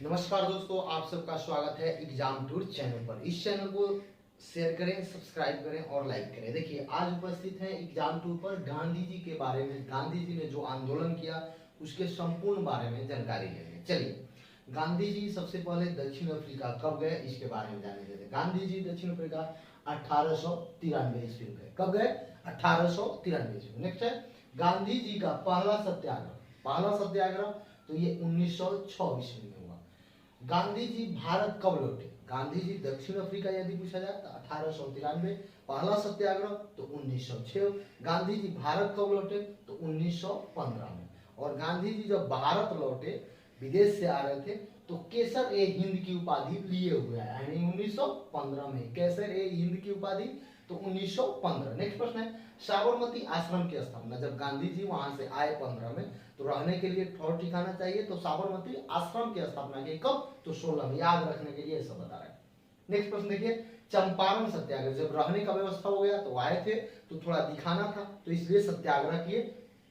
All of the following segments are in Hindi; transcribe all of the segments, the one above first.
नमस्कार दोस्तों, आप सबका स्वागत है एग्जाम टूर चैनल पर। इस चैनल को शेयर करें, सब्सक्राइब करें और लाइक करें। देखिए, आज उपस्थित है एग्जाम टूर पर गांधी जी के बारे में, गांधी जी ने जो आंदोलन किया उसके संपूर्ण बारे में जानकारी लेंगे। चलिए, गांधी जी सबसे पहले दक्षिण अफ्रीका कब गए इसके बारे में जाने देते। गांधी जी दक्षिण अफ्रीका 1893 ईस्वी में गए। कब गए? 1893 ईस्वी। नेक्स्ट है गांधी जी का पहला सत्याग्रह। पहला सत्याग्रह तो ये 1906 ईस्वी में हुआ। गांधी जी भारत कब लौटे? गांधी जी दक्षिण अफ्रीका यदि पूछा जाए तो 1893, पहला सत्याग्रह तो 1906। गांधी जी भारत कब लौटे? तो 1915 में। और गांधी जी जब भारत लौटे, विदेश से आ रहे थे, तो केसर ए हिंद की उपाधि लिए हुए हैं, यानी 1915 में केसर ए हिंद की उपाधि तो 1915। नेक्स्ट प्रश्न है साबरमती आश्रम की स्थापना। जब गांधी जी वहां से आए 15 में, तो रहने के लिए ठौर ठिकाना चाहिए, तो साबरमती आश्रम की स्थापना की कब? तो 16 में। याद रखने के लिए सब बता रहे हैं। नेक्स्ट प्रश्न देखिए, चंपारण सत्याग्रह। जब रहने का व्यवस्था हो गया तो आए थे, तो थोड़ा दिखाना था, तो इसलिए सत्याग्रह किए,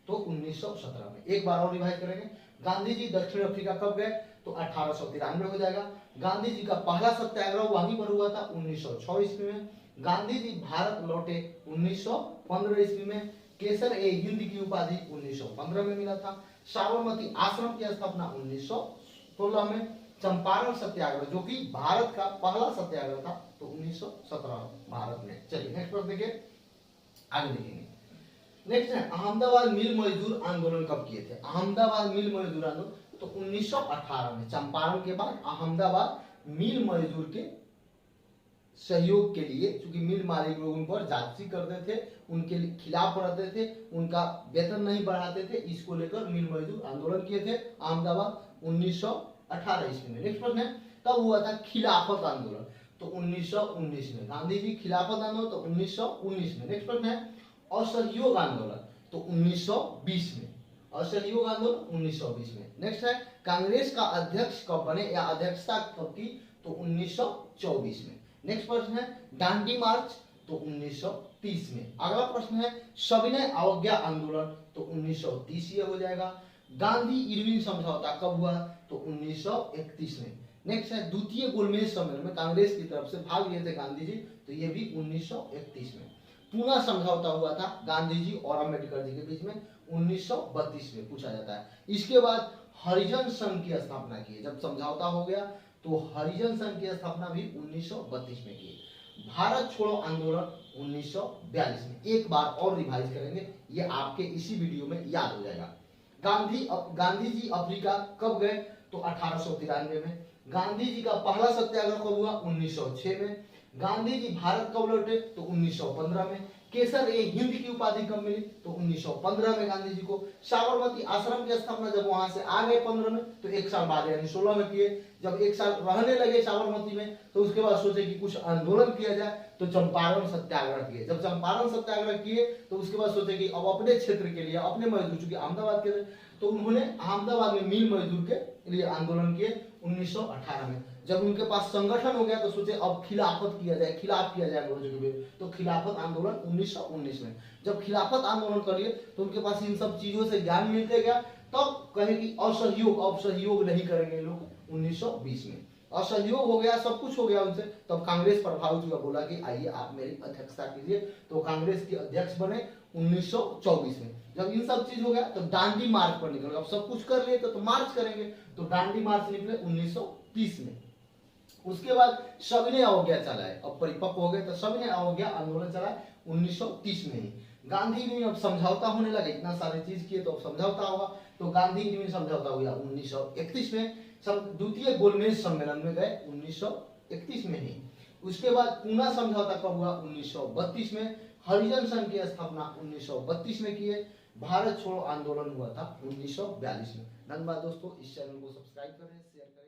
तो 1917 में। एक बार और रिवाइज करेंगे। गांधी जी दक्षिण अफ्रीका कब गए? तो 1893 हो जाएगा। गांधी जी का पहला सत्याग्रह वहीं पर हुआ था 1906 ईस्वी में। गांधी जी भारत लौटे 1915 ईस्वी में। केसर ए हिंद की उपाधि 1915 में मिला था। साबरमती आश्रम की स्थापना 1916 में। चंपारण सत्याग्रह जो कि भारत का पहला सत्याग्रह था तो 1917 भारत में। चलिए नेक्स्ट प्रश्न देखिए, आगे देखेंगे। नेक्स्ट है अहमदाबाद मिल मजदूर आंदोलन कब किए थे? अहमदाबाद मिल मजदूर आंदोलन तो 1918 में। चंपारण के बाद अहमदाबाद मिल मजदूर के सहयोग के लिए, क्योंकि मिल मालिक लोग उन पर जासूसी करते थे, उनके खिलाफ रहते थे, उनका वेतन नहीं बढ़ाते थे, इसको लेकर मिल मजदूर आंदोलन किए थे अहमदाबाद 1918 ईस्वी में। नेक्स्ट प्रश्न है कब हुआ था खिलाफत आंदोलन? तो 1919 में। गांधी जी खिलाफत आंदोलन तो 1919 में। नेक्स्ट प्रश्न है असहयोग आंदोलन तो 1920 में। असहयोग आंदोलन 1920 में। नेक्स्ट है कांग्रेस का अध्यक्ष कब बने या अध्यक्षता कब की? तो 1924 में। नेक्स्ट प्रश्न है दांडी मार्च तो 1930 में। अगला प्रश्न है सविनय अवज्ञा आंदोलन तो 1930 ये हो जाएगा। गांधी इरविन समझौता कब हुआ? तो 1931 में। नेक्स्ट है द्वितीय गोलमेज सम्मेलन में कांग्रेस की तरफ से भाग लिए थे गांधी जी, तो ये भी 1931 में। पूना समझौता हुआ था गांधी जी और अम्बेडकर जी के बीच में 1932 में पूछा जाता है। इसके बाद हरिजन संघ की स्थापना की। जब समझौता हो गया तो हरिजन संघ की स्थापना भी 1932 में की। भारत छोड़ो आंदोलन 1942 में। एक बार और रिवाइज करेंगे, ये आपके इसी वीडियो में याद हो जाएगा। गांधी जी अफ्रीका कब गए? तो 1893 में। गांधी जी का पहला सत्याग्रह कब हुआ? 1906 में। गांधी जी भारत कब लौटे? तो 1915 में। केसर ए हिंद की उपाधि कब मिली? तो 1915 में गांधी जी को। साबरमती आश्रम की स्थापना जब वहां से आ गए 15 में, तो एक साल बाद यानी 16 में किए। जब एक साल रहने लगे साबरमती में, तो उसके बाद सोचे कि कुछ आंदोलन किया जाए, तो चंपारण सत्याग्रह किए। जब चंपारण सत्याग्रह किए तो उसके बाद सोचे कि अब अपने क्षेत्र के लिए, अपने मजदूर, चूंकि अहमदाबाद के, तो उन्होंने अहमदाबाद में मिल मजदूर के लिए आंदोलन किए 1918 में। जब उनके पास संगठन हो गया तो सोचे अब खिलाफत किया जाए, खिलाफ किया जाए अंग्रेजों के विरुद्ध, तो खिलाफत आंदोलन 1919 में। जब खिलाफत आंदोलन कर लिए तो उनके पास इन सब चीजों से ज्ञान मिलते गया, तब कहे कि असहयोग, अब सहयोग नहीं करेंगे लोग। 1920 में असहयोग हो गया, सब कुछ हो गया उनसे, तब कांग्रेस प्रभावित हुआ, बोला कि आइए आप मेरी अध्यक्षता कीजिए, तो कांग्रेस के अध्यक्ष बने 1924 में। जब इन सब चीज हो गया तो दांडी मार्च पर निकल, अब सब कुछ कर लिए तो मार्च करेंगे, तो दांडी मार्च निकले 1930 में। उसके बाद सविनय अवज्ञा चला है, अब परिपक्व हो गए तो सविनय अवज्ञा आंदोलन चला 1930 में ही। गांधी में अब समझौता होने लगा, इतना सारी चीज किए तो अब समझौता होगा, तो गांधी में समझौता हुआ 1931 में। द्वितीय गोलमेज सम्मेलन में गए 1931 में ही। उसके बाद पूना समझौता कब हुआ? 1932 में। हरिजन संघ की स्थापना 1932 में किए। भारत छोड़ो आंदोलन हुआ था 1942 में। धन्यवाद दोस्तों, इस चैनल को सब्सक्राइब करें, शेयर करें।